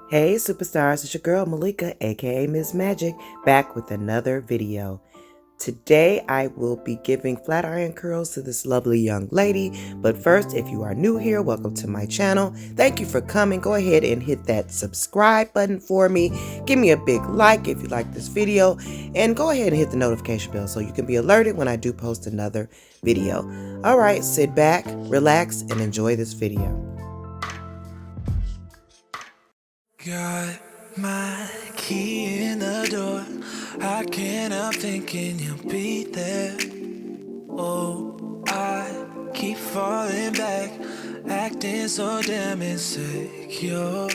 Hey superstars, it's your girl Malika, aka Miss Magic, back with another video. Today I will be giving flat iron curls to this lovely young lady, but first, if you are new here, welcome to my channel. Thank you for coming. Go ahead and hit that subscribe button for me. Give me a big like if you like this video, and go ahead and hit the notification bell so you can be alerted when I do post another video. Alright, sit back, relax, and enjoy this video. Got my key in the door. I can't help thinking you'll be there. Oh, I keep falling back, acting so damn insecure.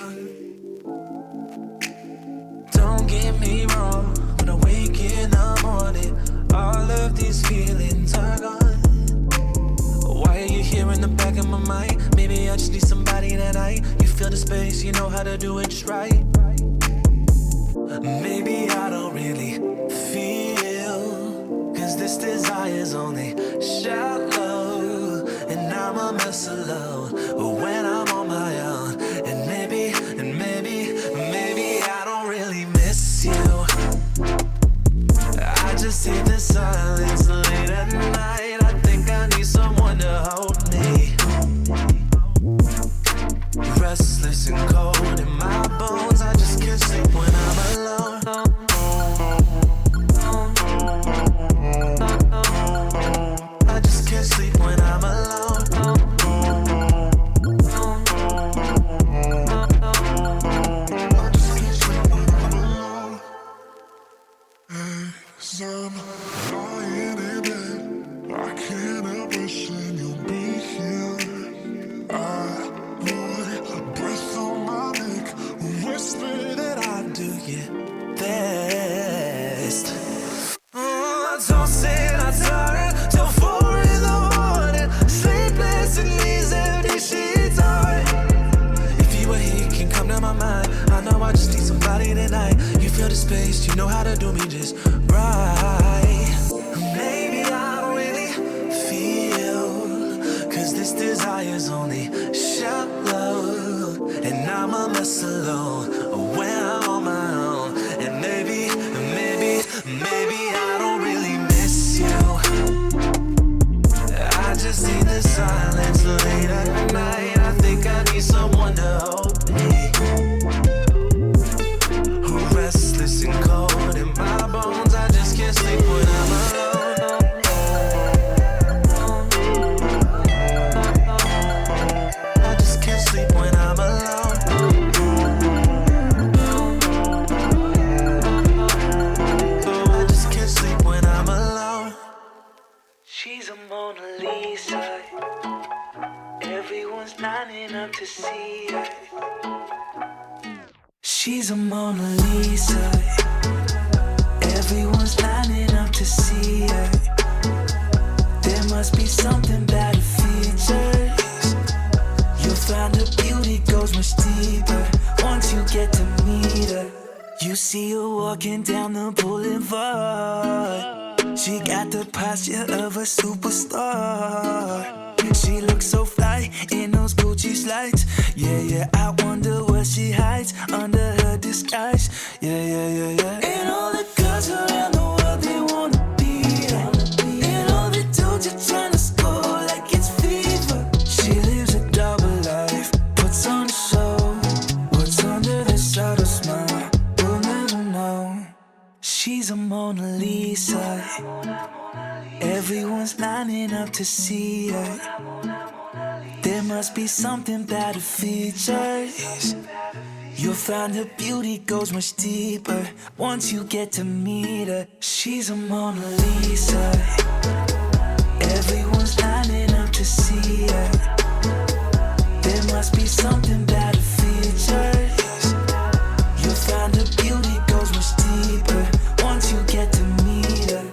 Don't get me wrong, when I wake in the morning, all of these feelings are gone. Why are you here in the back of my mind? Maybe I just need somebody that you feel the space, you know how to do it just right. Maybe I don't really feel, cause this desire's only shallow, and I'm a mess alone when I'm on my own. And maybe I don't really miss you. I just hate the silence late at night. I think I need someone to hold me. Restless and cold in my bones, I just can't sleep when I'm alone. I just can't sleep when I'm alone. I just can't sleep when I'm alone. As I'm lying in bed, I can't help wishing you'll be here. I would breath on my neck, whisper that I do you best. I don't say I turn till 4 in the morning, sleepless in these empty sheets. If you were here, you can come to my mind. I know I just need somebody tonight. You feel the space, you know how to do me just right. Maybe I don't really feel, cause this desire's only shallow, and I'm a mess alone when I'm on my own. And maybe I don't really miss you. I just need the silence late at night. I think I need someone to hold me. Restless and cold in my bones, I just can't sleep when I'm alone. I just can't sleep when I'm alone. I just can't sleep when I'm alone. She's a Mona Lisa. Everyone's lining up to see her. She's a Mona Lisa. Everyone's lining up to see her. There must be something about her features. You'll find her beauty goes much deeper once you get to meet her. You see her walking down the boulevard. She got the posture of a superstar. She looks so fly in those Gucci slides. Yeah, I wonder what she hides under her disguise. Yeah. And all the girls around the world, they wanna be her. And all the dudes are trying to score like it's fever. She lives a double life, puts on a show. What's under the subtle smile, we'll never know. She's a Mona Lisa. Everyone's lining up to see her. There must be something about her features. You'll find her beauty goes much deeper once you get to meet her. She's a Mona Lisa. Everyone's lining up to see her. There must be something about her features. You'll find her beauty goes much deeper once you get to meet her.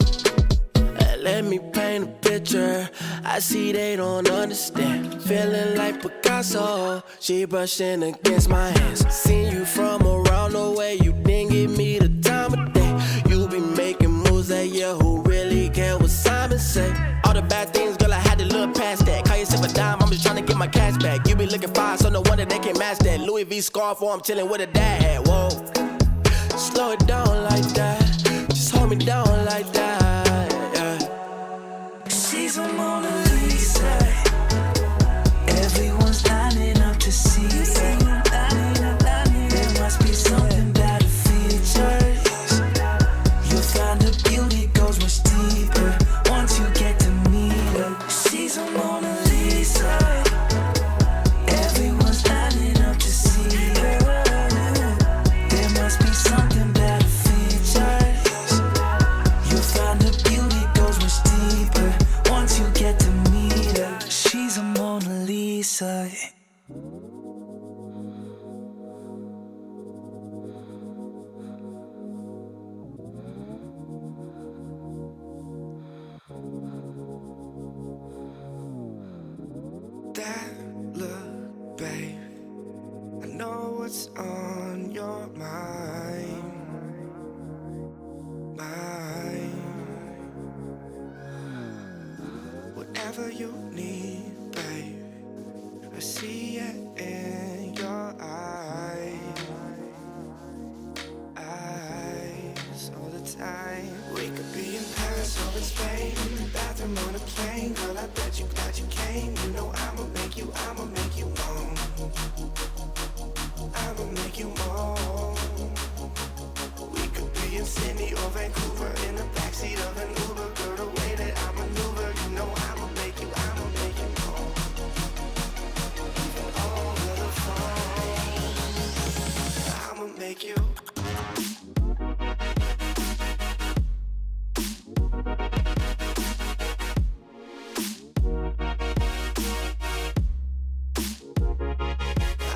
Let me paint a picture. I see they don't understand. Feeling like Picasso. She brushing against my hands. Seen you from around the way. You didn't give me the time of day. You be making moves that yeah, who really care what Simon say? All the bad things, girl, I had to look past that. Call yourself a dime, I'm just trying to get my cash back. You be looking fine, so no wonder they can't match fast. That Louis V scarf or I'm chilling with a dad. Whoa. Slow it down like that. Just hold me down like that. Yeah. She's a Mona Lisa. Everyone's lining up to see her. There must be something about her features. You'll find her beauty goes much deeper once you get to meet her. She's a Mona Lisa. Everyone's lining up to see her. There must be something about her features. You'll find her beauty goes much deeper once you get to meet her. She's a Mona Lisa. That look, babe, I know what's on your mind. Whatever you need, babe, I see it in your eyes all the time. We could be in Paris or in Spain, in the bathroom on a plane. Girl, I bet you glad you came. You know I'ma make you moan. I'ma make you moan. We could be in Sydney or Vancouver, in the backseat of an Uber. Girl, the way that I maneuver, you know I'ma make you moan. Even over the phone, I'ma make you.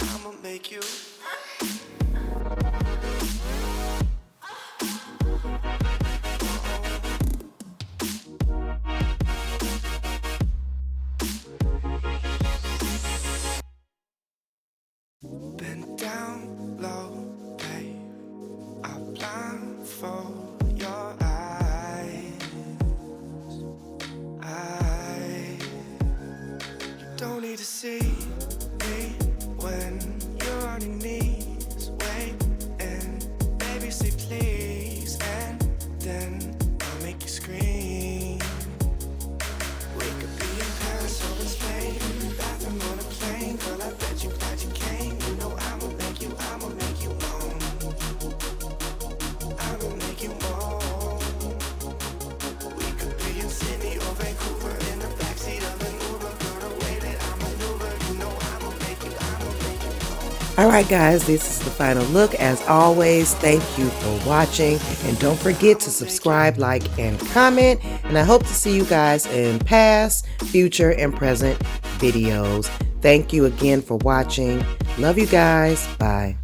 I'ma make you. Bend down low, babe. I'll blindfold your eyes. You don't need to see me when you're on your knees. Wait and baby say please, and then I'll make you scream. We could be in Paris or in Spain, in the bathroom on a plane. Girl, I bet you glad you came. You know I'ma make you moan. I'ma make you moan. We could be in Sydney or Vancouver, in the backseat of an Uber. Girl, the way that I maneuver, you know I'ma make you moan. Alright guys, this is the final look. As always, thank you for watching. And don't forget to subscribe, like, and comment. And I hope to see you guys in past, future, and present videos. Thank you again for watching. Love you guys. Bye.